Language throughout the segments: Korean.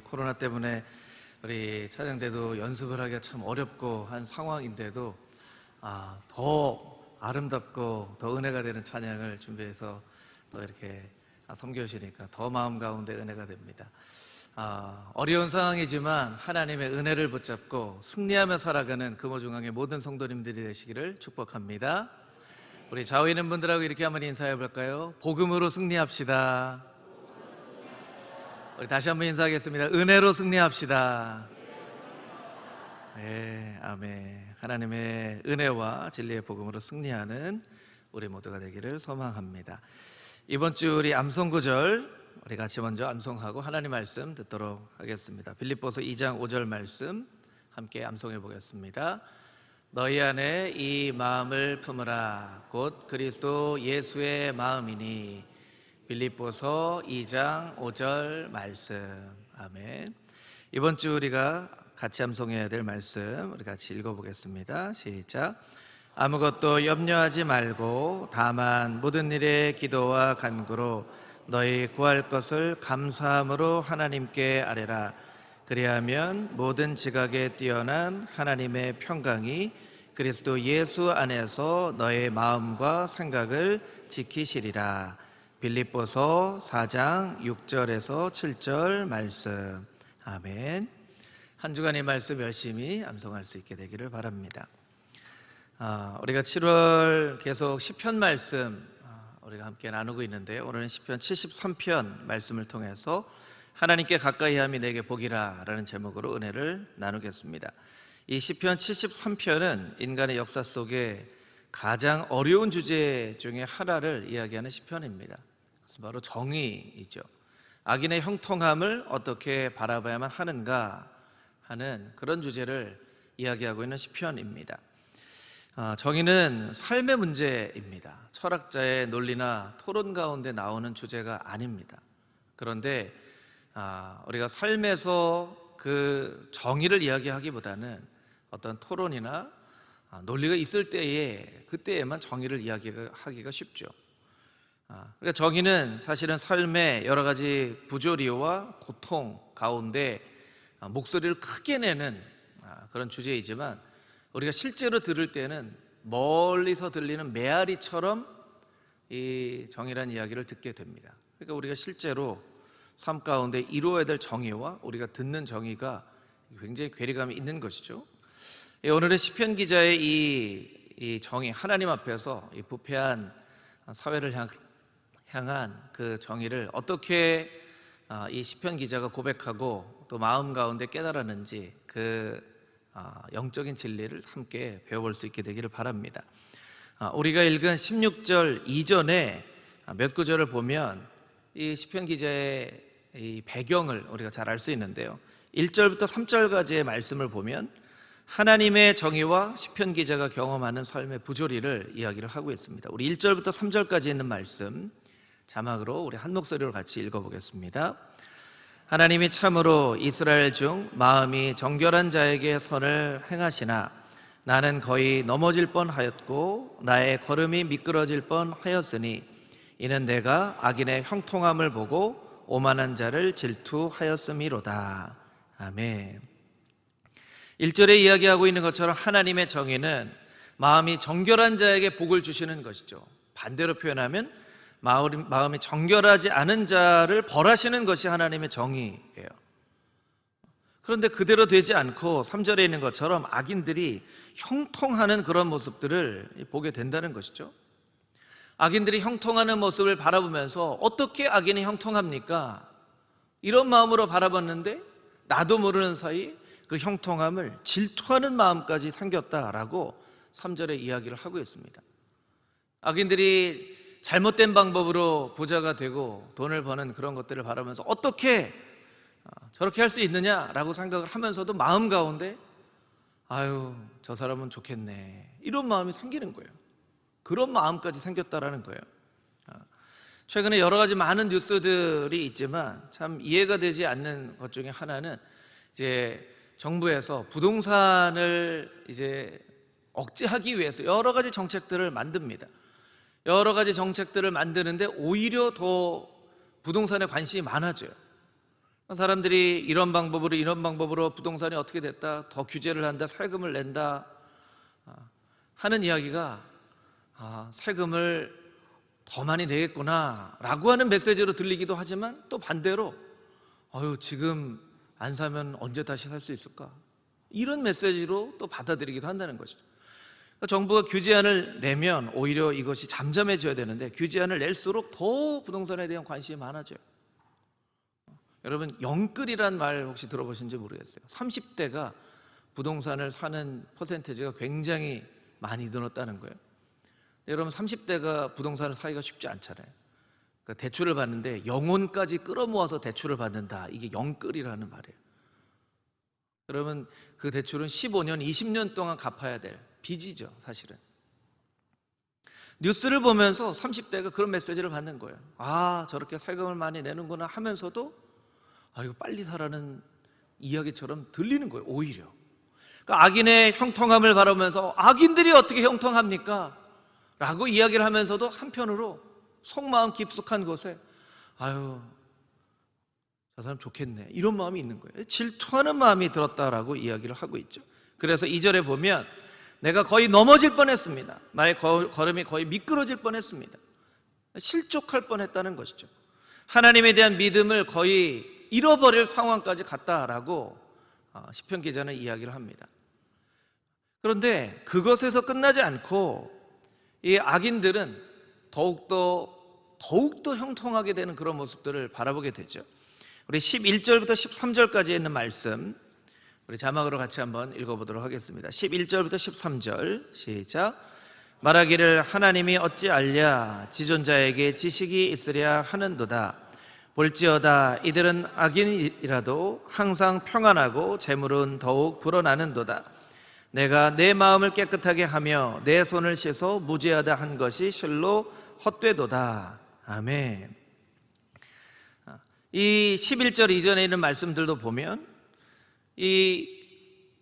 코로나 때문에 우리 찬양대도 연습을 하기가 참 어렵고 한 상황인데도 더 아름답고 더 은혜가 되는 찬양을 준비해서 또 이렇게 섬겨주시니까 더 마음 가운데 은혜가 됩니다. 어려운 상황이지만 하나님의 은혜를 붙잡고 승리하며 살아가는 금호중앙의 모든 성도님들이 되시기를 축복합니다. 우리 좌우에 있는 분들하고 이렇게 한번 인사해 볼까요? 복음으로 승리합시다. 우리 다시 한번 인사하겠습니다. 은혜로 승리합시다. 네, 아멘. 하나님의 은혜와 진리의 복음으로 승리하는 우리 모두가 되기를 소망합니다. 이번 주 우리 암송구절 우리 같이 먼저 암송하고 하나님 말씀 듣도록 하겠습니다. 빌립보서 2장 5절 말씀 함께 암송해 보겠습니다. 너희 안에 이 마음을 품으라 곧 그리스도 예수의 마음이니. 빌립보서 2장 5절 말씀. 아멘. 이번 주 우리가 같이 암송해야 될 말씀 우리 같이 읽어보겠습니다. 시작. 아무것도 염려하지 말고 다만 모든 일에 기도와 간구로 너희 구할 것을 감사함으로 하나님께 아뢰라. 그리하면 모든 지각에 뛰어난 하나님의 평강이 그리스도 예수 안에서 너의 마음과 생각을 지키시리라. 빌립보서 4장 6절에서 7절 말씀. 아멘. 한 주간의 말씀 열심히 암송할 수 있게 되기를 바랍니다. 우리가 7월 계속 시편 말씀 우리가 함께 나누고 있는데요, 오늘은 시편 73편 말씀을 통해서 하나님께 가까이함이 내게 복이라 라는 제목으로 은혜를 나누겠습니다. 이 시편 73편은 인간의 역사 속에 가장 어려운 주제 중에 하나를 이야기하는 시편입니다. 그래서 바로 정의이죠. 악인의 형통함을 어떻게 바라봐야만 하는가 하는 그런 주제를 이야기하고 있는 시편입니다. 정의는 삶의 문제입니다. 철학자의 논리나 토론 가운데 나오는 주제가 아닙니다. 그런데 우리가 삶에서 그 정의를 이야기하기보다는 어떤 토론이나 논리가 있을 때에 그때에만 정의를 이야기하기가 쉽죠. 그러니까 정의는 사실은 삶의 여러 가지 부조리와 고통 가운데 목소리를 크게 내는 그런 주제이지만 우리가 실제로 들을 때는 멀리서 들리는 메아리처럼 이 정의란 이야기를 듣게 됩니다. 그러니까 우리가 실제로 삶 가운데 이루어야 될 정의와 우리가 듣는 정의가 굉장히 괴리감이 있는 것이죠. 오늘의 시편 기자의 이 정의, 하나님 앞에서 이 부패한 사회를 향한 그 정의를 어떻게 이 시편 기자가 고백하고 또 마음 가운데 깨달았는지 그 영적인 진리를 함께 배워볼 수 있게 되기를 바랍니다. 우리가 읽은 16절 이전에 몇 구절을 보면 이 시편 기자의 이 배경을 우리가 잘 알 수 있는데요, 1절부터 3절까지의 말씀을 보면 하나님의 정의와 시편 기자가 경험하는 삶의 부조리를 이야기를 하고 있습니다. 우리 1절부터 3절까지 있는 말씀 자막으로 우리 한 목소리로 같이 읽어보겠습니다. 하나님이 참으로 이스라엘 중 마음이 정결한 자에게 선을 행하시나 나는 거의 넘어질 뻔하였고 나의 걸음이 미끄러질 뻔하였으니 이는 내가 악인의 형통함을 보고 오만한 자를 질투하였음이로다. 아멘. 1절에 이야기하고 있는 것처럼 하나님의 정의는 마음이 정결한 자에게 복을 주시는 것이죠. 반대로 표현하면 마음이 정결하지 않은 자를 벌하시는 것이 하나님의 정의예요. 그런데 그대로 되지 않고 3절에 있는 것처럼 악인들이 형통하는 그런 모습들을 보게 된다는 것이죠. 악인들이 형통하는 모습을 바라보면서 어떻게 악인이 형통합니까? 이런 마음으로 바라봤는데 나도 모르는 사이 그 형통함을 질투하는 마음까지 생겼다라고 3절에 이야기를 하고 있습니다. 악인들이 잘못된 방법으로 부자가 되고 돈을 버는 그런 것들을 바라면서 어떻게 저렇게 할 수 있느냐라고 생각을 하면서도 마음 가운데 아유 저 사람은 좋겠네 이런 마음이 생기는 거예요. 그런 마음까지 생겼다라는 거예요. 최근에 여러 가지 많은 뉴스들이 있지만 참 이해가 되지 않는 것 중에 하나는 이제 정부에서 부동산을 이제 억제하기 위해서 여러 가지 정책들을 만듭니다. 여러 가지 정책들을 만드는데 오히려 더 부동산에 관심이 많아져요. 사람들이 이런 방법으로 부동산이 어떻게 됐다, 더 규제를 한다, 세금을 낸다 하는 이야기가 세금을 더 많이 내겠구나 라고 하는 메시지로 들리기도 하지만, 또 반대로 지금 안 사면 언제 다시 살 수 있을까, 이런 메시지로 또 받아들이기도 한다는 것이죠. 그러니까 정부가 규제안을 내면 오히려 이것이 잠잠해져야 되는데, 규제안을 낼수록 더 부동산에 대한 관심이 많아져요. 여러분, 영끌이란 말 혹시 들어보신지 모르겠어요. 30대가 부동산을 사는 퍼센테이지가 굉장히 많이 늘었다는 거예요. 여러분, 30대가 부동산을 사기가 쉽지 않잖아요. 그러니까 대출을 받는데 영혼까지 끌어모아서 대출을 받는다, 이게 영끌이라는 말이에요. 그러면 그 대출은 15년, 20년 동안 갚아야 될 빚이죠, 사실은. 뉴스를 보면서 30대가 그런 메시지를 받는 거예요. 저렇게 세금을 많이 내는구나 하면서도 이거 빨리 사라는 이야기처럼 들리는 거예요, 오히려. 그러니까 악인의 형통함을 바라보면서 악인들이 어떻게 형통합니까? 라고 이야기를 하면서도 한편으로 속마음 깊숙한 곳에 저 사람 좋겠네, 이런 마음이 있는 거예요. 질투하는 마음이 들었다라고 이야기를 하고 있죠. 그래서 2절에 보면 내가 거의 넘어질 뻔했습니다. 나의 걸음이 거의 미끄러질 뻔했습니다. 실족할 뻔했다는 것이죠. 하나님에 대한 믿음을 거의 잃어버릴 상황까지 갔다라고 시편 기자는 이야기를 합니다. 그런데 그것에서 끝나지 않고 이 악인들은 더욱더 형통하게 되는 그런 모습들을 바라보게 되죠. 우리 11절부터 13절까지 있는 말씀, 우리 자막으로 같이 한번 읽어보도록 하겠습니다. 11절부터 13절 시작. 말하기를 하나님이 어찌 알랴, 지존자에게 지식이 있으랴 하는도다. 볼지어다 이들은 악인이라도 항상 평안하고 재물은 더욱 불어나는도다. 내가 내 마음을 깨끗하게 하며 내 손을 씻어 무죄하다 한 것이 실로 헛되도다. 아멘. 이 11절 이전에 있는 말씀들도 보면 이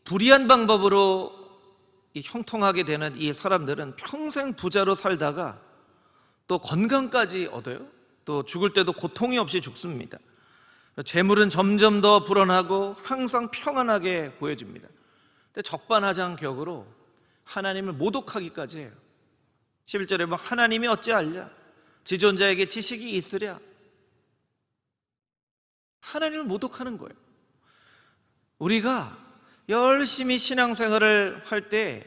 불의한 방법으로 이 형통하게 되는 이 사람들은 평생 부자로 살다가 또 건강까지 얻어요. 또 죽을 때도 고통이 없이 죽습니다. 재물은 점점 더 불어나고 항상 평안하게 보여집니다. 근데 적반하장격으로 하나님을 모독하기까지 해요. 11절에 보면 하나님이 어찌 알랴, 지존자에게 지식이 있으랴. 하나님을 모독하는 거예요. 우리가 열심히 신앙생활을 할 때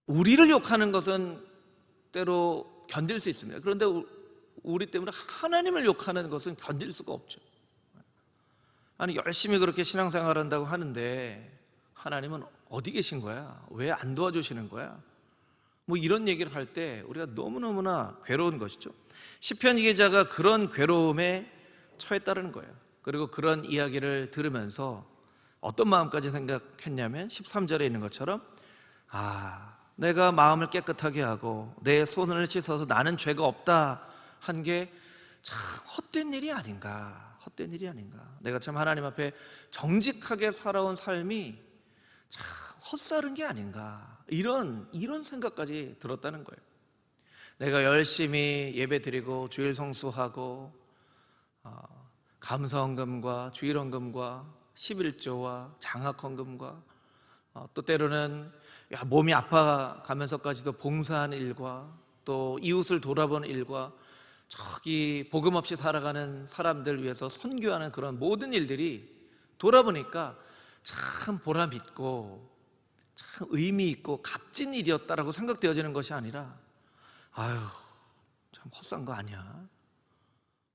우리를 욕하는 것은 때로 견딜 수 있습니다. 그런데 우리 때문에 하나님을 욕하는 것은 견딜 수가 없죠. 아니, 열심히 그렇게 신앙생활 한다고 하는데 하나님은 어디 계신 거야? 왜 안 도와주시는 거야? 뭐 이런 얘기를 할 때 우리가 너무너무나 괴로운 것이죠. 시편 기자가 그런 괴로움에 처했다는 거예요. 그리고 그런 이야기를 들으면서 어떤 마음까지 생각했냐면 13절에 있는 것처럼 내가 마음을 깨끗하게 하고 내 손을 씻어서 나는 죄가 없다 한 게 참 헛된 일이 아닌가, 헛된 일이 아닌가. 내가 참 하나님 앞에 정직하게 살아온 삶이 참 헛살은 게 아닌가, 이런 생각까지 들었다는 거예요. 내가 열심히 예배드리고 주일 성수하고 감사헌금과 주일헌금과 11조와 장학헌금과 또 때로는 몸이 아파가면서까지도 봉사하는 일과 또 이웃을 돌아보는 일과 저기 복음 없이 살아가는 사람들 위해서 선교하는 그런 모든 일들이 돌아보니까 참 보람 있고 참 의미 있고 값진 일이었다라고 생각되어지는 것이 아니라 참 헛산 거 아니야.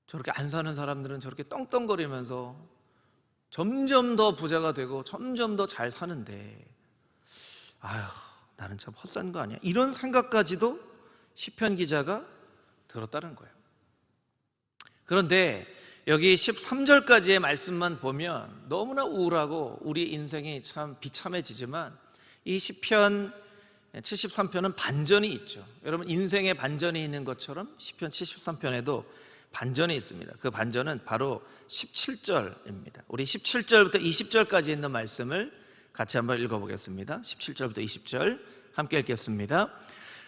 저렇게 안 사는 사람들은 저렇게 떵떵거리면서 점점 더 부자가 되고 점점 더 잘 사는데 나는 참 헛산 거 아니야, 이런 생각까지도 시편 기자가 들었다는 거예요. 그런데 여기 13절까지의 말씀만 보면 너무나 우울하고 우리 인생이 참 비참해지지만 이 시편 73편은 반전이 있죠. 여러분, 인생에 반전이 있는 것처럼 시편 73편에도 반전이 있습니다. 그 반전은 바로 17절입니다. 우리 17절부터 20절까지 있는 말씀을 같이 한번 읽어보겠습니다. 17절부터 20절 함께 읽겠습니다.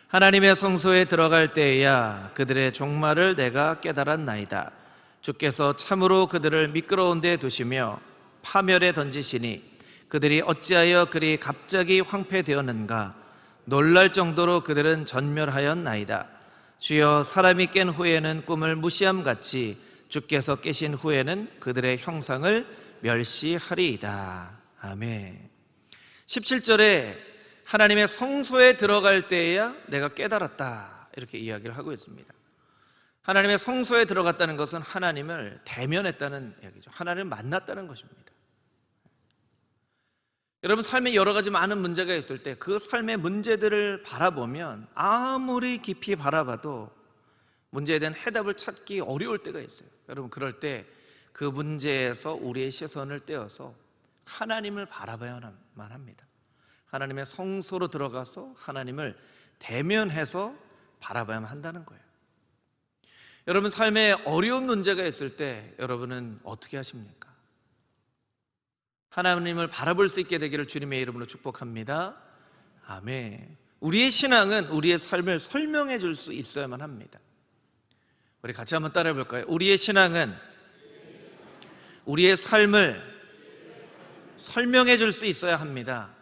하나님의 성소에 들어갈 때에야 그들의 종말을 내가 깨달았나이다. 주께서 참으로 그들을 미끄러운 데 두시며 파멸에 던지시니 그들이 어찌하여 그리 갑자기 황폐되었는가. 놀랄 정도로 그들은 전멸하였나이다. 주여, 사람이 깬 후에는 꿈을 무시함같이 주께서 깨신 후에는 그들의 형상을 멸시하리이다. 아멘. 17절에 하나님의 성소에 들어갈 때에야 내가 깨달았다, 이렇게 이야기를 하고 있습니다. 하나님의 성소에 들어갔다는 것은 하나님을 대면했다는 이야기죠. 하나님을 만났다는 것입니다. 여러분, 삶에 여러 가지 많은 문제가 있을 때 그 삶의 문제들을 바라보면 아무리 깊이 바라봐도 문제에 대한 해답을 찾기 어려울 때가 있어요. 여러분, 그럴 때 그 문제에서 우리의 시선을 떼어서 하나님을 바라봐야만 합니다. 하나님의 성소로 들어가서 하나님을 대면해서 바라봐야만 한다는 거예요. 여러분, 삶에 어려운 문제가 있을 때 여러분은 어떻게 하십니까? 하나님을 바라볼 수 있게 되기를 주님의 이름으로 축복합니다. 아멘. 우리의 신앙은 우리의 삶을 설명해 줄 수 있어야만 합니다. 우리 같이 한번 따라해 볼까요? 우리의 신앙은 우리의 삶을 설명해 줄 수 있어야 합니다.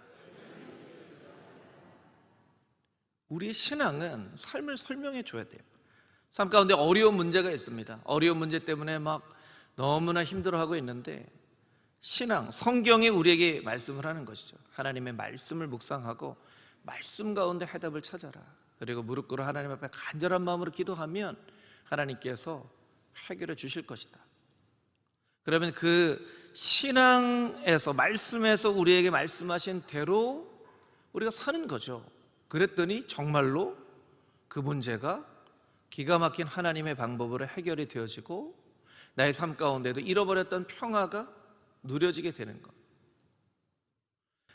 우리의 신앙은 삶을 설명해 줘야 돼요. 삶 가운데 어려운 문제가 있습니다. 어려운 문제 때문에 막 너무나 힘들어하고 있는데 신앙, 성경이 우리에게 말씀을 하는 것이죠. 하나님의 말씀을 묵상하고 말씀 가운데 해답을 찾아라. 그리고 무릎 꿇어 하나님 앞에 간절한 마음으로 기도하면 하나님께서 해결해 주실 것이다. 그러면 그 신앙에서, 말씀에서 우리에게 말씀하신 대로 우리가 사는 거죠. 그랬더니 정말로 그 문제가 기가 막힌 하나님의 방법으로 해결이 되어지고 나의 삶 가운데도 잃어버렸던 평화가 누려지게 되는 것.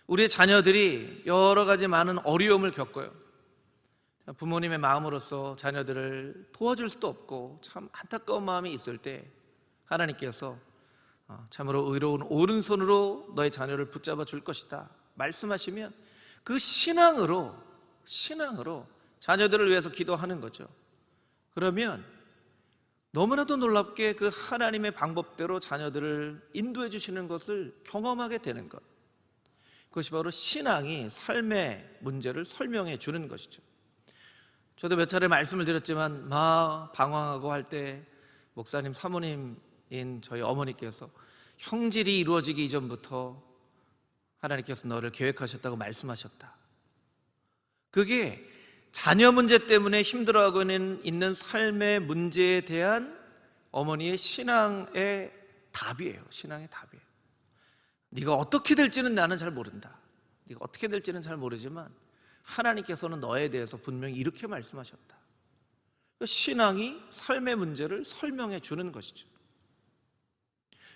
우리의 자녀들이 여러 가지 많은 어려움을 겪어요. 부모님의 마음으로서 자녀들을 도와줄 수도 없고 참 안타까운 마음이 있을 때 하나님께서 참으로 의로운 오른손으로 너의 자녀를 붙잡아 줄 것이다 말씀하시면 그 신앙으로 자녀들을 위해서 기도하는 거죠. 그러면 너무나도 놀랍게 그 하나님의 방법대로 자녀들을 인도해 주시는 것을 경험하게 되는 것, 그것이 바로 신앙이 삶의 문제를 설명해 주는 것이죠. 저도 몇 차례 말씀을 드렸지만 막 방황하고 할 때 목사님, 사모님인 저희 어머니께서 형질이 이루어지기 이전부터 하나님께서 너를 계획하셨다고 말씀하셨다. 그게 자녀 문제 때문에 힘들어하고 있는 삶의 문제에 대한 어머니의 신앙의 답이에요. 신앙의 답이에요. 네가 어떻게 될지는 나는 잘 모른다. 네가 어떻게 될지는 잘 모르지만 하나님께서는 너에 대해서 분명히 이렇게 말씀하셨다. 신앙이 삶의 문제를 설명해 주는 것이죠.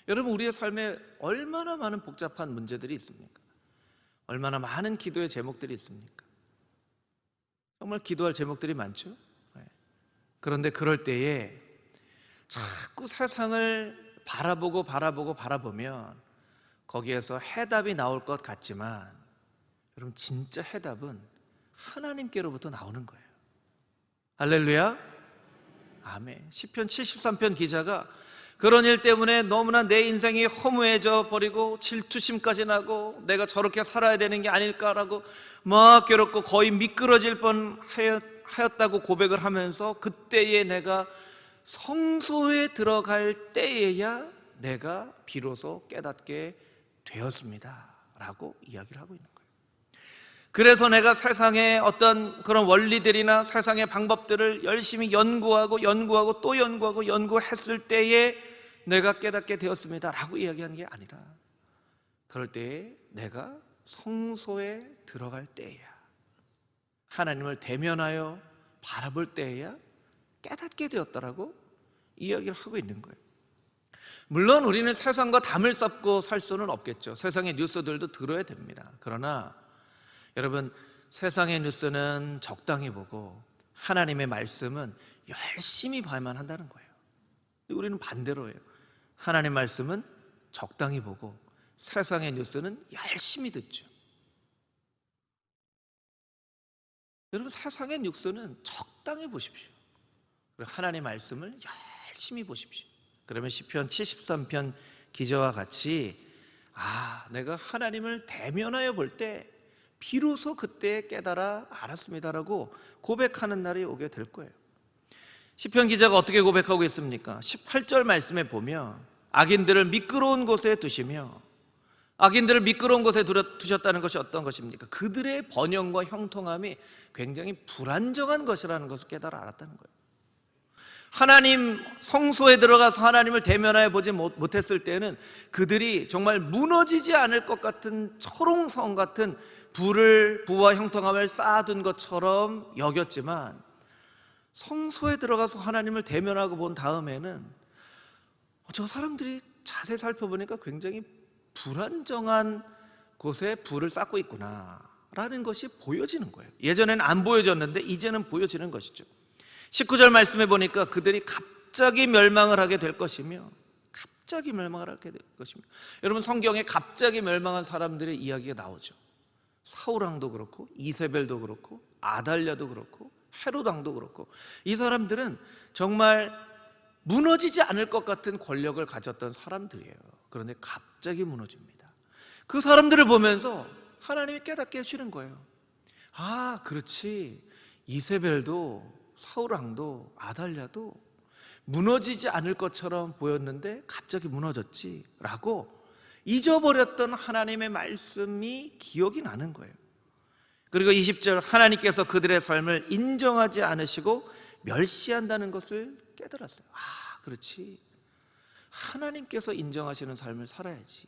여러분, 우리의 삶에 얼마나 많은 복잡한 문제들이 있습니까? 얼마나 많은 기도의 제목들이 있습니까? 정말 기도할 제목들이 많죠. 그런데 그럴 때에 자꾸 세상을 바라보면 거기에서 해답이 나올 것 같지만 여러분, 진짜 해답은 하나님께로부터 나오는 거예요. 할렐루야. 아멘. 시편 73편 기자가 그런 일 때문에 너무나 내 인생이 허무해져 버리고 질투심까지 나고 내가 저렇게 살아야 되는 게 아닐까라고 막 괴롭고 거의 미끄러질 뻔하였다고 고백을 하면서 그때에 내가 성소에 들어갈 때에야 내가 비로소 깨닫게 되었습니다 라고 이야기를 하고 있는 거예요. 그래서 내가 세상의 어떤 그런 원리들이나 세상의 방법들을 열심히 연구하고 또 연구했을 때에 내가 깨닫게 되었습니다 라고 이야기하는 게 아니라 그럴 때에 내가 성소에 들어갈 때야, 하나님을 대면하여 바라볼 때야 깨닫게 되었다라고 이야기를 하고 있는 거예요. 물론 우리는 세상과 담을 쌓고 살 수는 없겠죠. 세상의 뉴스들도 들어야 됩니다. 그러나 여러분, 세상의 뉴스는 적당히 보고 하나님의 말씀은 열심히 봐야만 한다는 거예요. 우리는 반대로예요. 하나님 말씀은 적당히 보고 세상의 뉴스는 열심히 듣죠. 여러분, 세상의 뉴스는 적당히 보십시오. 그리고 하나님의 말씀을 열심히 보십시오. 그러면 시편 73편 기자와 같이 내가 하나님을 대면하여 볼 때 비로소 그때 깨달아 알았습니다라고 고백하는 날이 오게 될 거예요. 시편 기자가 어떻게 고백하고 있습니까? 18절 말씀에 보면 악인들을 미끄러운 곳에 두시며, 악인들을 미끄러운 곳에 두셨다는 것이 어떤 것입니까? 그들의 번영과 형통함이 굉장히 불안정한 것이라는 것을 깨달아 알았다는 거예요. 하나님 성소에 들어가서 하나님을 대면하여 보지 못했을 때는 그들이 정말 무너지지 않을 것 같은 철옹성 같은 부와 형통함을 쌓아둔 것처럼 여겼지만, 성소에 들어가서 하나님을 대면하고 본 다음에는 저 사람들이 자세히 살펴보니까 굉장히 불안정한 곳에 부를 쌓고 있구나 라는 것이 보여지는 거예요. 예전에는 안 보여졌는데 이제는 보여지는 것이죠. 19절 말씀에 보니까 그들이 갑자기 멸망을 하게 될 것이며, 갑자기 멸망을 하게 될 것이며, 여러분 성경에 갑자기 멸망한 사람들의 이야기가 나오죠. 사울왕도 그렇고 이세벨도 그렇고 아달랴도 그렇고 헤롯 왕도 그렇고, 이 사람들은 정말 무너지지 않을 것 같은 권력을 가졌던 사람들이에요. 그런데 갑자기 무너집니다. 그 사람들을 보면서 하나님이 깨닫게 해주는 거예요. 그렇지, 이세벨도 사울왕도 아달랴도 무너지지 않을 것처럼 보였는데 갑자기 무너졌지 라고 잊어버렸던 하나님의 말씀이 기억이 나는 거예요. 그리고 20절, 하나님께서 그들의 삶을 인정하지 않으시고 멸시한다는 것을 깨달았어요. 그렇지, 하나님께서 인정하시는 삶을 살아야지,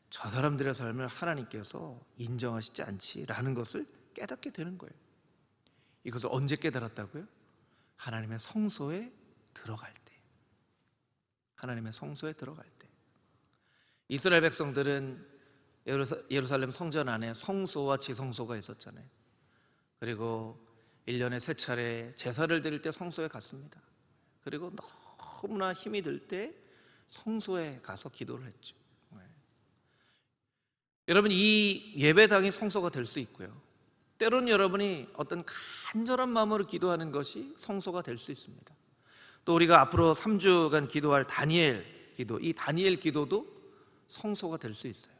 저 사람들의 삶을 하나님께서 인정하시지 않지라는 것을 깨닫게 되는 거예요. 이것을 언제 깨달았다고요? 하나님의 성소에 들어갈 때. 하나님의 성소에 들어갈 때. 이스라엘 백성들은 예루살렘 성전 안에 성소와 지성소가 있었잖아요. 그리고 1년에 3차례 제사를 드릴 때 성소에 갔습니다. 그리고 너무나 힘이 들 때 성소에 가서 기도를 했죠. 여러분, 이 예배당이 성소가 될 수 있고요, 때로는 여러분이 어떤 간절한 마음으로 기도하는 것이 성소가 될 수 있습니다. 또 우리가 앞으로 3주간 기도할 다니엘 기도, 이 다니엘 기도도 성소가 될 수 있어요.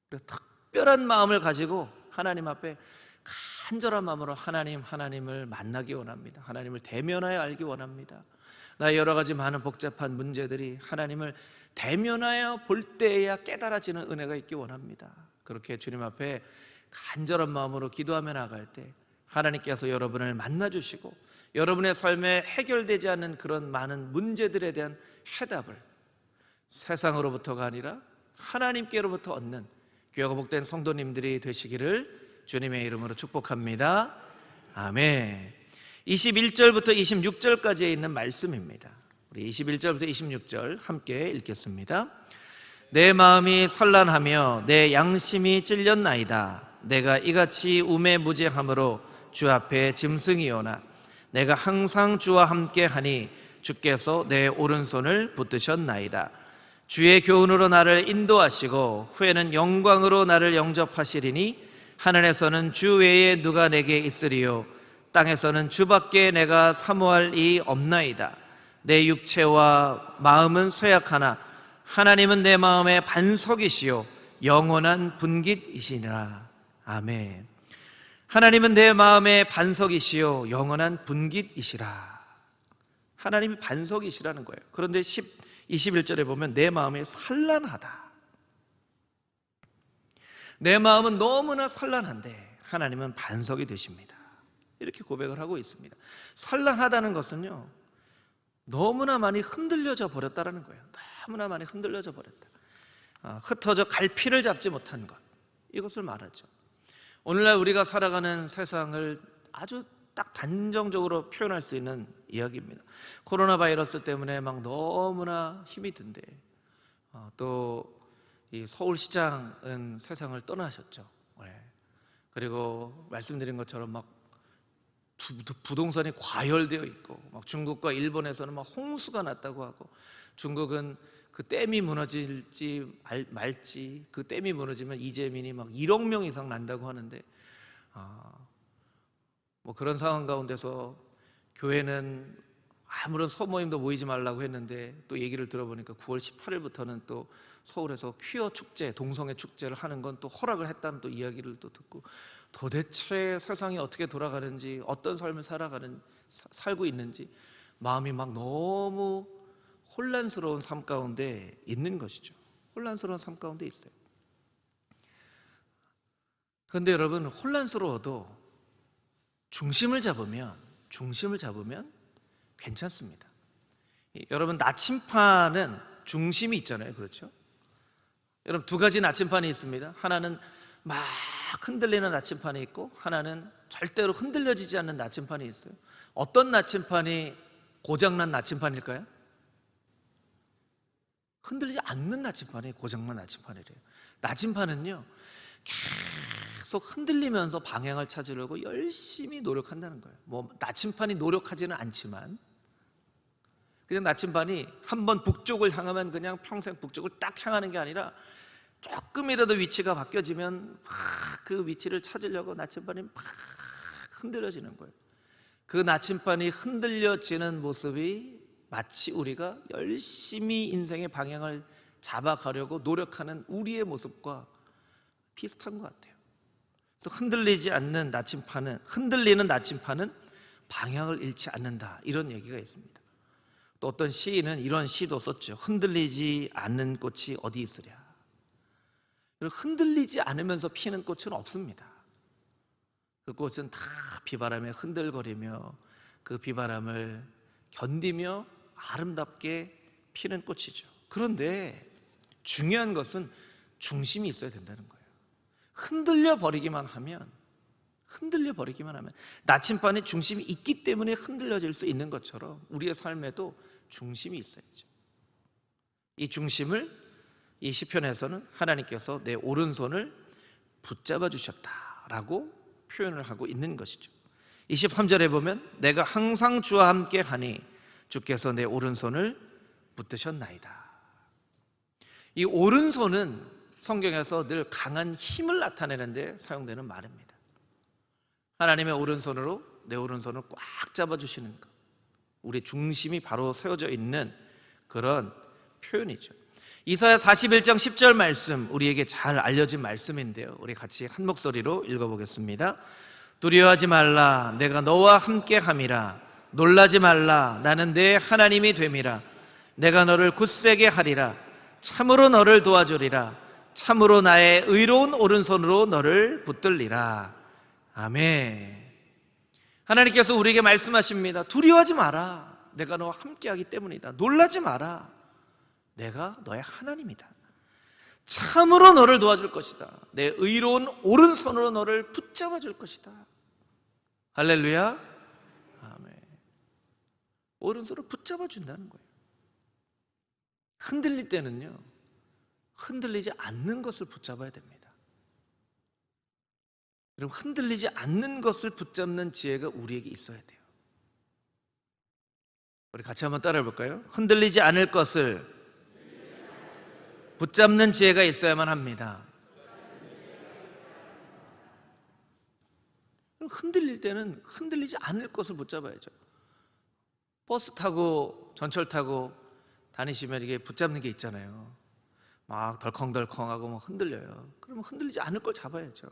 그래서 특별한 마음을 가지고 하나님 앞에 간절한 마음으로 하나님을 만나기 원합니다. 하나님을 대면하여 알기 원합니다. 나의 여러 가지 많은 복잡한 문제들이 하나님을 대면하여 볼 때에야 깨달아지는 은혜가 있기 원합니다. 그렇게 주님 앞에 간절한 마음으로 기도하며 나갈 때 하나님께서 여러분을 만나주시고 여러분의 삶에 해결되지 않는 그런 많은 문제들에 대한 해답을 세상으로부터가 아니라 하나님께로부터 얻는 귀하고 복된 성도님들이 되시기를 주님의 이름으로 축복합니다. 아멘. 21절부터 26절까지에 있는 말씀입니다. 우리 21절부터 26절 함께 읽겠습니다. 내 마음이 산란하며 내 양심이 찔렸나이다. 내가 이같이 우매무제함으로 주 앞에 짐승이오나 내가 항상 주와 함께하니 주께서 내 오른손을 붙드셨나이다. 주의 교훈으로 나를 인도하시고 후에는 영광으로 나를 영접하시리니 하늘에서는 주 외에 누가 내게 있으리요 땅에서는 주밖에 내가 사모할 이 없나이다. 내 육체와 마음은 쇠약하나 하나님은 내 마음의 반석이시요 영원한 분깃이시니라. 아멘. 하나님은 내 마음의 반석이시요 영원한 분깃이시라. 하나님이 반석이시라는 거예요. 그런데 21절에 보면 내 마음이 산란하다. 내 마음은 너무나 산란한데 하나님은 반석이 되십니다. 이렇게 고백을 하고 있습니다. 산란하다는 것은요, 너무나 많이 흔들려져 버렸다는 거예요. 너무나 많이 흔들려져 버렸다. 흩어져 갈피를 잡지 못한 것, 이것을 말하죠. 오늘날 우리가 살아가는 세상을 아주 딱 단정적으로 표현할 수 있는 이야기입니다. 코로나 바이러스 때문에 막 너무나 힘이 든데 또 이 서울시장은 세상을 떠나셨죠. 그리고 말씀드린 것처럼 막 부동산이 과열되어 있고, 막 중국과 일본에서는 막 홍수가 났다고 하고, 중국은 그 댐이 무너질지 말지, 그 댐이 무너지면 이재민이 막 1억 명 이상 난다고 하는데, 뭐 그런 상황 가운데서 교회는 아무런 소모임도 모이지 말라고 했는데 또 얘기를 들어보니까 9월 18일부터는 또 서울에서 퀴어 축제, 동성애 축제를 하는 건 또 허락을 했다는 또 이야기를 또 듣고, 도대체 세상이 어떻게 돌아가는지, 어떤 삶을 살고 있는지 마음이 막 너무 혼란스러운 삶 가운데 있는 것이죠. 혼란스러운 삶 가운데 있어요. 그런데 여러분, 혼란스러워도 중심을 잡으면 괜찮습니다. 여러분, 나침판은 중심이 있잖아요. 그렇죠? 여러분, 두 가지 나침판이 있습니다. 하나는 막 흔들리는 나침판이 있고, 하나는 절대로 흔들려지지 않는 나침판이 있어요. 어떤 나침판이 고장난 나침판일까요? 흔들리지 않는 나침판이 고장난 나침판이래요. 나침판은요, 계속 흔들리면서 방향을 찾으려고 열심히 노력한다는 거예요. 뭐 나침판이 노력하지는 않지만, 그냥 나침판이 한번 북쪽을 향하면 그냥 평생 북쪽을 딱 향하는 게 아니라, 조금이라도 위치가 바뀌어지면 막 그 위치를 찾으려고 나침판이 막 흔들려지는 거예요. 그 나침판이 흔들려지는 모습이 마치 우리가 열심히 인생의 방향을 잡아가려고 노력하는 우리의 모습과 비슷한 것 같아요. 그래서 흔들리는 나침판은 방향을 잃지 않는다, 이런 얘기가 있습니다. 또 어떤 시인은 이런 시도 썼죠. 흔들리지 않는 꽃이 어디 있으랴. 흔들리지 않으면서 피는 꽃은 없습니다. 그 꽃은 다 비바람에 흔들거리며 그 비바람을 견디며 아름답게 피는 꽃이죠. 그런데 중요한 것은 중심이 있어야 된다는 거예요. 흔들려 버리기만 하면 나침반에 중심이 있기 때문에 흔들려질 수 있는 것처럼 우리의 삶에도 중심이 있어야죠. 이 중심을 이 시편에서는 하나님께서 내 오른손을 붙잡아 주셨다라고 표현을 하고 있는 것이죠. 23절에 보면 내가 항상 주와 함께 하니 주께서 내 오른손을 붙드셨나이다. 이 오른손은 성경에서 늘 강한 힘을 나타내는 데 사용되는 말입니다. 하나님의 오른손으로 내 오른손을 꽉 잡아주시는 것, 우리 중심이 바로 세워져 있는 그런 표현이죠. 이사야 41장 10절 말씀, 우리에게 잘 알려진 말씀인데요, 우리 같이 한 목소리로 읽어보겠습니다. 두려워하지 말라, 내가 너와 함께함이라. 놀라지 말라, 나는 내 하나님이 됨이라. 내가 너를 굳세게 하리라. 참으로 너를 도와주리라. 참으로 나의 의로운 오른손으로 너를 붙들리라. 아멘. 하나님께서 우리에게 말씀하십니다. 두려워하지 마라, 내가 너와 함께하기 때문이다. 놀라지 마라, 내가 너의 하나님이다. 참으로 너를 도와줄 것이다. 내 의로운 오른손으로 너를 붙잡아 줄 것이다. 할렐루야. 아멘. 오른손으로 붙잡아 준다는 거예요. 흔들릴 때는요, 흔들리지 않는 것을 붙잡아야 됩니다. 여러분, 흔들리지 않는 것을 붙잡는 지혜가 우리에게 있어야 돼요. 우리 같이 한번 따라해 볼까요? 흔들리지 않을 것을 붙잡는 지혜가 있어야만 합니다. 흔들릴 때는 흔들리지 않을 것을 붙잡아야죠. 버스 타고 전철 타고 다니시면 이게 붙잡는 게 있잖아요. 막 덜컹덜컹하고 막 흔들려요. 그러면 흔들리지 않을 걸 잡아야죠.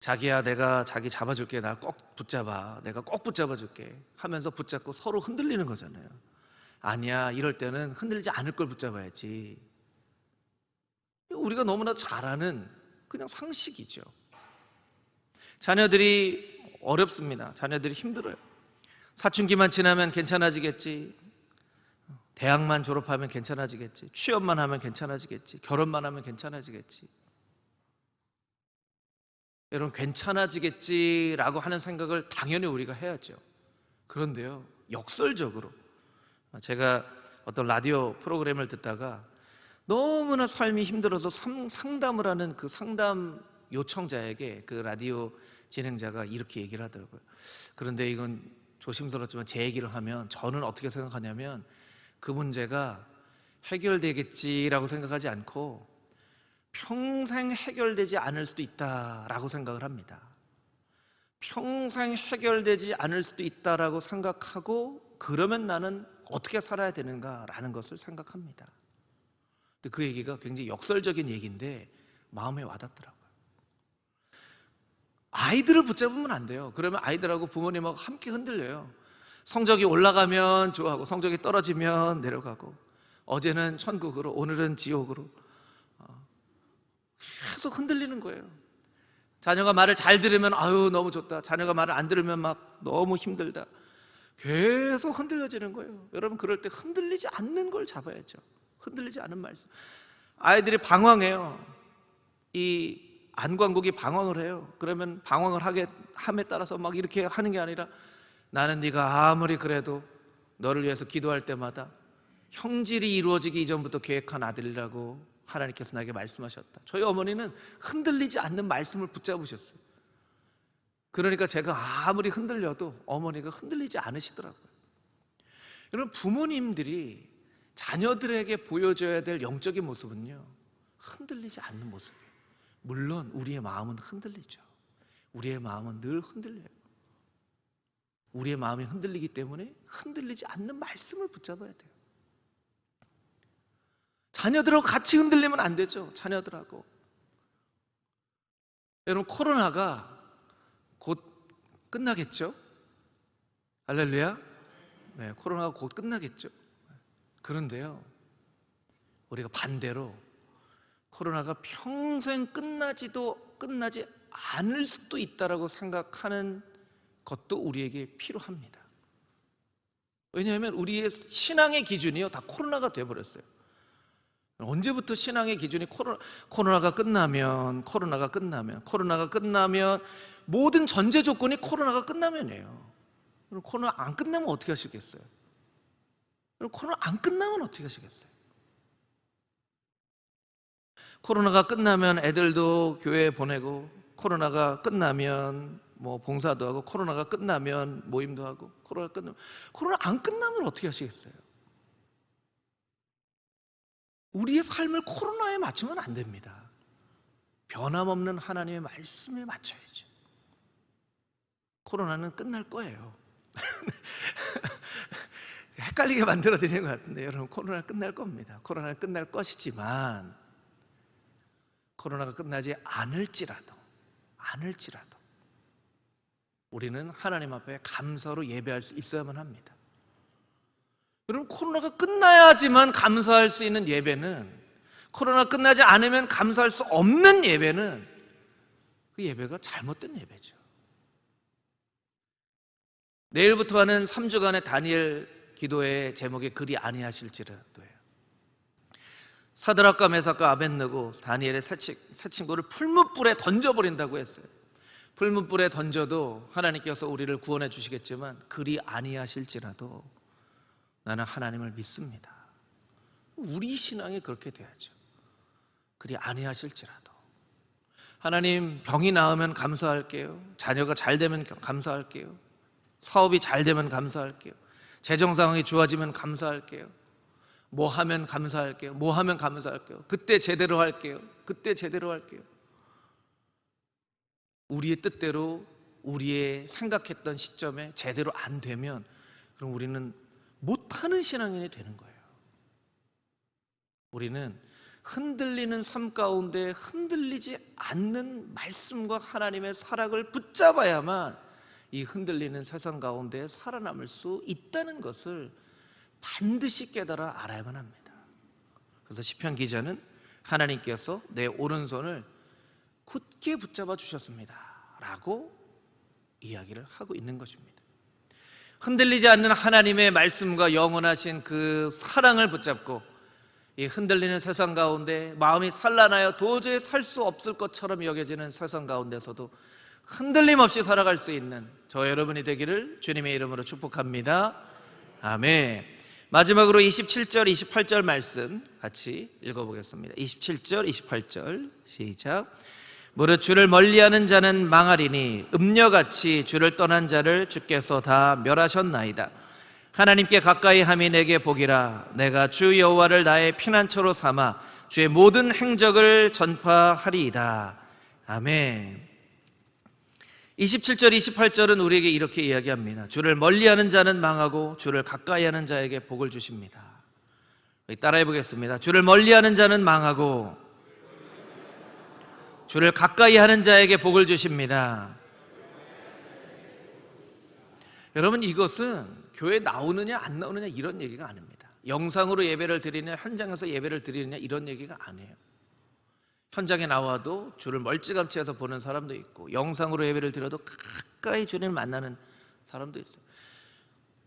자기야, 내가 자기 잡아줄게, 날 꼭 붙잡아, 내가 꼭 붙잡아줄게 하면서 붙잡고 서로 흔들리는 거잖아요. 아니야, 이럴 때는 흔들리지 않을 걸 붙잡아야지. 우리가 너무나 잘 아는 그냥 상식이죠. 자녀들이 어렵습니다. 자녀들이 힘들어요. 사춘기만 지나면 괜찮아지겠지, 대학만 졸업하면 괜찮아지겠지, 취업만 하면 괜찮아지겠지, 결혼만 하면 괜찮아지겠지. 여러분, 괜찮아지겠지라고 하는 생각을 당연히 우리가 해야죠. 그런데요, 역설적으로 제가 어떤 라디오 프로그램을 듣다가 너무나 삶이 힘들어서 상담을 하는 그 상담 요청자에게 그 라디오 진행자가 이렇게 얘기를 하더라고요. 그런데 이건 조심스럽지만 제 얘기를 하면 저는 어떻게 생각하냐면, 그 문제가 해결되겠지라고 생각하지 않고 평생 해결되지 않을 수도 있다라고 생각을 합니다. 평생 해결되지 않을 수도 있다라고 생각하고, 그러면 나는 어떻게 살아야 되는가라는 것을 생각합니다. 근데 그 얘기가 굉장히 역설적인 얘기인데 마음에 와닿더라고요. 아이들을 붙잡으면 안 돼요. 그러면 아이들하고 부모님하고 함께 흔들려요. 성적이 올라가면 좋아하고 성적이 떨어지면 내려가고, 어제는 천국으로 오늘은 지옥으로 계속 흔들리는 거예요. 자녀가 말을 잘 들으면 아유 너무 좋다, 자녀가 말을 안 들으면 막 너무 힘들다. 계속 흔들려지는 거예요. 여러분, 그럴 때 흔들리지 않는 걸 잡아야죠. 흔들리지 않은 말씀. 아이들이 방황해요. 이 안광국이 방황을 해요. 그러면 방황을 함에 따라서 막 이렇게 하는 게 아니라, 나는 네가 아무리 그래도 너를 위해서 기도할 때마다 형질이 이루어지기 이전부터 계획한 아들이라고 하나님께서 나에게 말씀하셨다. 저희 어머니는 흔들리지 않는 말씀을 붙잡으셨어요. 그러니까 제가 아무리 흔들려도 어머니가 흔들리지 않으시더라고요. 여러분, 부모님들이 자녀들에게 보여줘야 될 영적인 모습은요, 흔들리지 않는 모습이에요. 물론 우리의 마음은 흔들리죠. 우리의 마음은 늘 흔들려요. 우리의 마음이 흔들리기 때문에 흔들리지 않는 말씀을 붙잡아야 돼요. 자녀들하고 같이 흔들리면 안 되죠. 자녀들하고. 여러분, 코로나가 곧 끝나겠죠? 할렐루야. 네, 코로나가 곧 끝나겠죠. 그런데요, 우리가 반대로 코로나가 평생 끝나지 않을 수도 있다라고 생각하는 것도 우리에게 필요합니다. 왜냐하면 우리의 신앙의 기준이요, 다 코로나가 돼버렸어요. 언제부터 신앙의 기준이 코로나가 끝나면 모든 전제 조건이 코로나가 끝나면이에요. 코로나 안 끝나면 어떻게 하시겠어요? 코로나 안 끝나면 어떻게 하시겠어요? 코로나가 끝나면 애들도 교회에 보내고, 코로나가 끝나면 뭐 봉사도 하고, 코로나가 끝나면 모임도 하고, 코로나 안 끝나면 어떻게 하시겠어요? 우리의 삶을 코로나에 맞추면 안 됩니다. 변함없는 하나님의 말씀에 맞춰야죠. 코로나는 끝날 거예요. 헷갈리게 만들어 드리는 것 같은데, 여러분, 코로나는 끝날 겁니다. 코로나는 끝날 것이지만, 코로나가 끝나지 않을지라도 우리는 하나님 앞에 감사로 예배할 수 있어야만 합니다. 여러분, 코로나가 끝나야지만 감사할 수 있는 예배는, 코로나가 끝나지 않으면 감사할 수 없는 예배는, 그 예배가 잘못된 예배죠. 내일부터 하는 3주간의 다니엘 기도의 제목이 그리 아니하실지라도예요. 사드락과 메삭과 아벳느고, 다니엘의 세 친구를 풀무불에 던져버린다고 했어요. 풀무불에 던져도 하나님께서 우리를 구원해 주시겠지만, 그리 아니하실지라도 나는 하나님을 믿습니다. 우리 신앙이 그렇게 돼야죠. 그리 아니하실지라도. 하나님, 병이 나으면 감사할게요. 자녀가 잘 되면 감사할게요. 사업이 잘 되면 감사할게요. 재정 상황이 좋아지면 감사할게요. 뭐 하면 감사할게요. 그때 제대로 할게요. 우리의 뜻대로, 우리의 생각했던 시점에 제대로 안 되면, 그럼 우리는 못하는 신앙인이 되는 거예요. 우리는 흔들리는 삶 가운데 흔들리지 않는 말씀과 하나님의 사랑을 붙잡아야만 이 흔들리는 세상 가운데 살아남을 수 있다는 것을 반드시 깨달아 알아야만 합니다. 그래서 시편 기자는 하나님께서 내 오른손을 굳게 붙잡아 주셨습니다 라고 이야기를 하고 있는 것입니다. 흔들리지 않는 하나님의 말씀과 영원하신 그 사랑을 붙잡고, 이 흔들리는 세상 가운데 마음이 산란하여 도저히 살 수 없을 것처럼 여겨지는 세상 가운데서도 흔들림 없이 살아갈 수 있는 저 여러분이 되기를 주님의 이름으로 축복합니다. 아멘. 마지막으로 27절, 28절 말씀 같이 읽어보겠습니다. 27절, 28절 시작. 무릇 주를 멀리하는 자는 망하리니 음녀같이 주를 떠난 자를 주께서 다 멸하셨나이다. 하나님께 가까이 함이 내게 복이라. 내가 주 여호와를 나의 피난처로 삼아 주의 모든 행적을 전파하리이다. 아멘. 27절, 28절은 우리에게 이렇게 이야기합니다. 주를 멀리하는 자는 망하고 주를 가까이하는 자에게 복을 주십니다. 따라해 보겠습니다. 주를 멀리하는 자는 망하고 주를 가까이하는 자에게 복을 주십니다. 여러분, 이것은 교회에 나오느냐 안 나오느냐 이런 얘기가 아닙니다. 영상으로 예배를 드리느냐 현장에서 예배를 드리느냐 이런 얘기가 아니에요. 현장에 나와도 주를 멀찌감치 해서 보는 사람도 있고, 영상으로 예배를 드려도 가까이 주님을 만나는 사람도 있어요.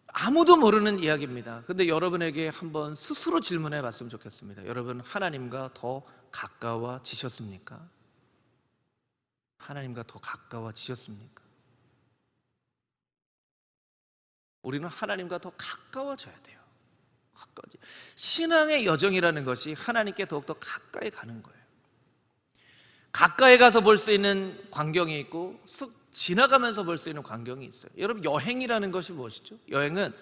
아무도 모르는 이야기입니다. 근데 여러분에게 한번 스스로 질문해 봤으면 좋겠습니다. 여러분, 하나님과 더 가까워지셨습니까? 하나님과 더 가까워지셨습니까? 우리는 하나님과 더 가까워져야 돼요. 신앙의 여정이라는 것이 하나님께 더욱더 가까이 가는 거예요. 가까이 가서 볼 수 있는 광경이 있고 쓱 지나가면서 볼 수 있는 광경이 있어요. 여러분, 여행이라는 것이 무엇이죠? 여행은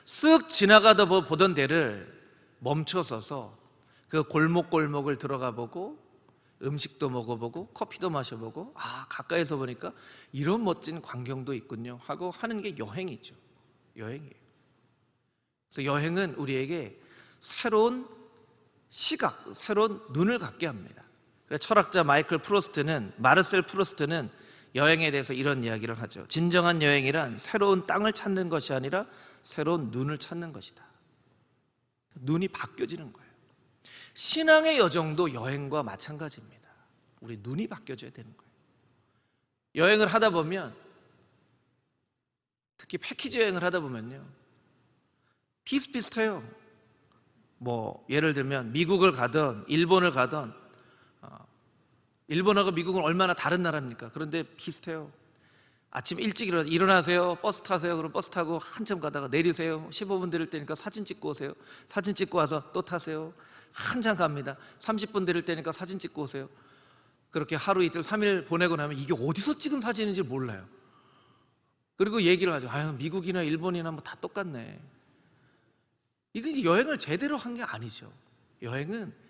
쓱 지나가다 보던 데를 멈춰서서 그 골목골목을 들어가 보고 음식도 먹어보고 커피도 마셔보고, 아, 가까이서 보니까 이런 멋진 광경도 있군요 하고 하는 게 여행이죠. 여행이에요. 그래서 여행은 우리에게 새로운 시각, 새로운 눈을 갖게 합니다. 철학자 마르셀 프루스트는 여행에 대해서 이런 이야기를 하죠. 진정한 여행이란 새로운 땅을 찾는 것이 아니라 새로운 눈을 찾는 것이다. 눈이 바뀌어지는 거예요. 신앙의 여정도 여행과 마찬가지입니다. 우리 눈이 바뀌어져야 되는 거예요. 여행을 하다 보면, 특히 패키지 여행을 하다 보면요, 비슷비슷해요. 뭐 예를 들면 미국을 가든 일본을 가든, 일본하고 미국은 얼마나 다른 나라입니까? 그런데 비슷해요. 아침 일찍 일어나세요. 버스 타세요. 그럼 버스 타고 한참 가다가 내리세요. 15분 들릴 때니까 사진 찍고 오세요. 사진 찍고 와서 또 타세요. 한참 갑니다. 30분 들릴 때니까 사진 찍고 오세요. 그렇게 하루 이틀 3일 보내고 나면 이게 어디서 찍은 사진인지 몰라요. 그리고 얘기를 하죠. 아유, 미국이나 일본이나 뭐 다 똑같네. 이게 여행을 제대로 한 게 아니죠. 여행은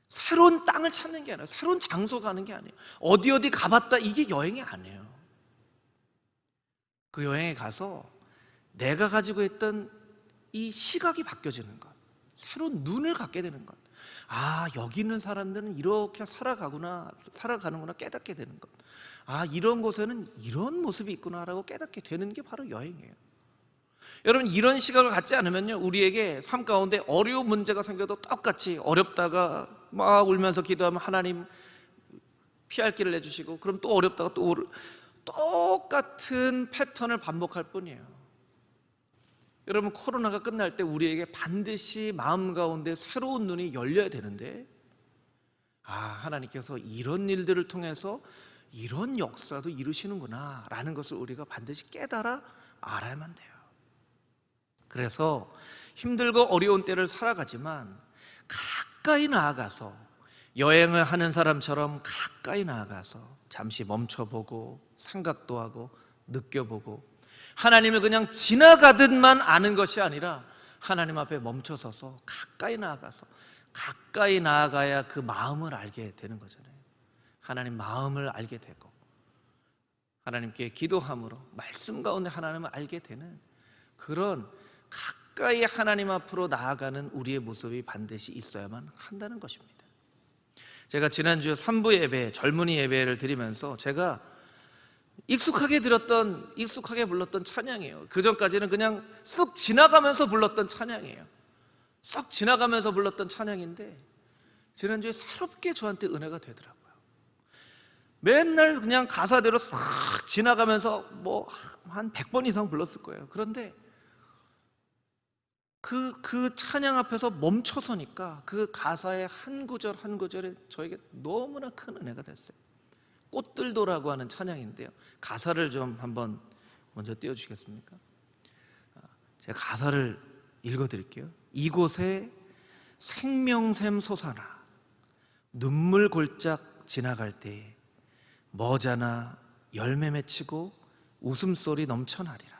새로운 땅을 찾는 게 아니라 새로운 장소 가는 게 아니에요. 어디 가봤다, 이게 여행이 아니에요. 그 여행에 가서 내가 가지고 있던 이 시각이 바뀌어지는 것, 새로운 눈을 갖게 되는 것. 아, 여기 있는 사람들은 이렇게 살아가는구나 깨닫게 되는 것. 아, 이런 곳에는 이런 모습이 있구나라고 깨닫게 되는 게 바로 여행이에요. 여러분, 이런 시각을 갖지 않으면요, 우리에게 삶 가운데 어려운 문제가 생겨도 똑같이 어렵다가 막 울면서 기도하면 하나님 피할 길을 내주시고, 그럼 또 어렵다가 또 똑같은 패턴을 반복할 뿐이에요. 여러분, 코로나가 끝날 때 우리에게 반드시 마음 가운데 새로운 눈이 열려야 되는데, 아, 하나님께서 이런 일들을 통해서 이런 역사도 이루시는구나 라는 것을 우리가 반드시 깨달아 알아야만 돼요. 그래서 힘들고 어려운 때를 살아가지만 가까이 나아가서, 여행을 하는 사람처럼 가까이 나아가서 잠시 멈춰보고 생각도 하고 느껴보고, 하나님을 그냥 지나가듯만 아는 것이 아니라 하나님 앞에 멈춰서서 가까이 나아가서, 가까이 나아가야 그 마음을 알게 되는 거잖아요. 하나님 마음을 알게 되고, 하나님께 기도함으로 말씀 가운데 하나님을 알게 되는 그런 가까이 하나님 앞으로 나아가는 우리의 모습이 반드시 있어야만 한다는 것입니다. 제가 지난주 3부 예배, 젊은이 예배를 드리면서 제가 익숙하게 불렀던 찬양이에요. 그 전까지는 그냥 쑥 지나가면서 불렀던 찬양이에요. 쑥 지나가면서 불렀던 찬양인데 지난주에 새롭게 저한테 은혜가 되더라고요. 맨날 그냥 가사대로 싹 지나가면서 뭐 한 100번 이상 불렀을 거예요. 그런데 그 찬양 앞에서 멈춰서니까 그 가사의 한 구절 한 구절에 저에게 너무나 큰 은혜가 됐어요. 꽃들도라고 하는 찬양인데요, 가사를 좀 한번 먼저 띄워주시겠습니까? 제가 가사를 읽어드릴게요. 이곳에 생명샘 솟아나 눈물 골짝 지나갈 때 머자나 열매 맺히고 웃음소리 넘쳐나리라.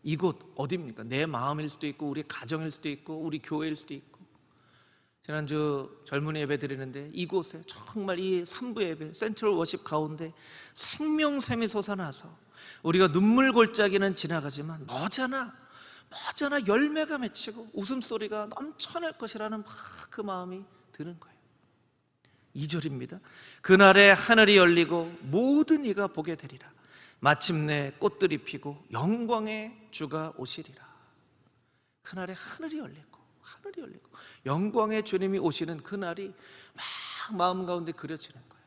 이곳 어디입니까? 내 마음일 수도 있고 우리 가정일 수도 있고 우리 교회일 수도 있고, 지난주 젊은이 예배 드리는데 이곳에 정말 이 3부 예배 센트럴 워십 가운데 생명샘이 솟아나서 우리가 눈물 골짜기는 지나가지만 머지않아 열매가 맺히고 웃음소리가 넘쳐날 것이라는 막 그 마음이 드는 거예요. 2절입니다. 그날에 하늘이 열리고 모든 이가 보게 되리라. 마침내 꽃들이 피고 영광의 주가 오시리라. 그날에 하늘이 열리고 영광의 주님이 오시는 그날이 막 마음 가운데 그려지는 거예요.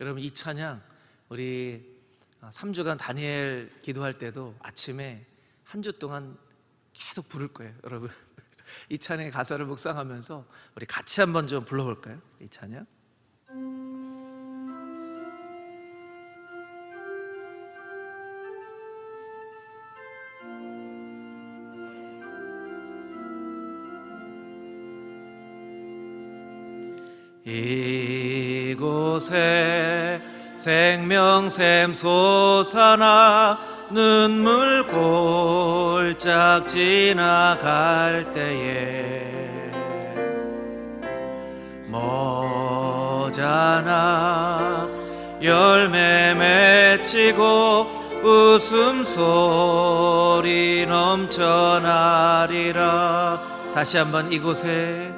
여러분, 이 찬양 우리 3주간 다니엘 기도할 때도 아침에 한 주 동안 계속 부를 거예요. 여러분, 이 찬양의 가사를 묵상하면서 우리 같이 한번 좀 불러볼까요? 이 찬양. 이곳에 생명샘 솟아나 눈물 골짝 지나갈 때에 머지않아 열매 맺히고 웃음소리 넘쳐나리라. 다시 한번 이곳에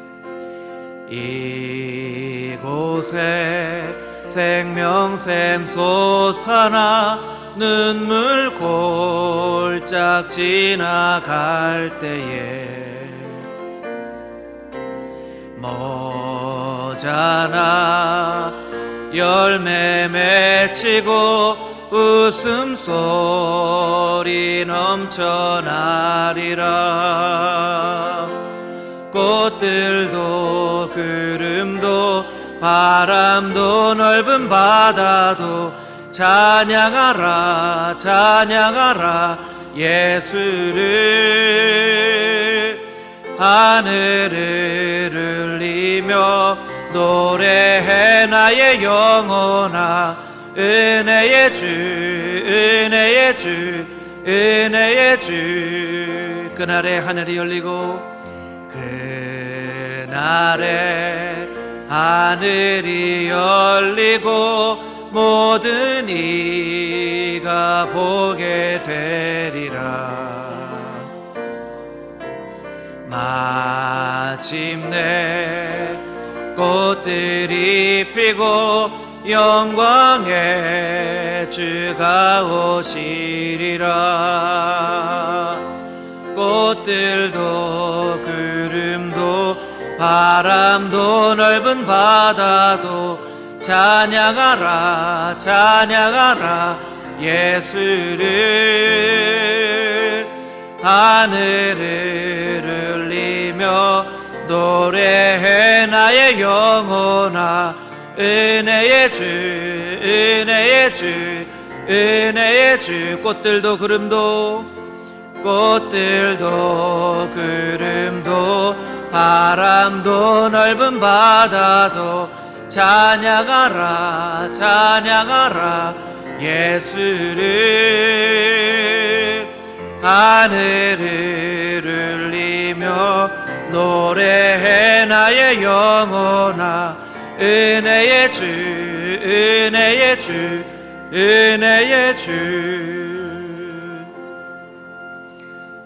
생명샘 솟아나 눈물 골짝 지나갈 때에 머지않아 열매 맺히고 웃음소리 넘쳐나리라. 꽃들도 구름도 바람도 넓은 바다도 찬양하라 예수를. 하늘을 울리며 노래해 나의 영혼아 은혜의 주. 그날에 하늘이 열리고 그날에 하늘이 열리고 모든 이가 보게 되리라. 마침내 꽃들이 피고 영광의 주가 오시리라. 꽃들도 구름도 바람도 넓은 바다도 찬양하라 예수를. 하늘을 울리며 노래해 나의 영혼아 은혜의 주. 꽃들도 구름도 바람도 넓은 바다도 찬양하라 예수를. 하늘을 울리며 노래해 나의 영혼아 은혜의 주.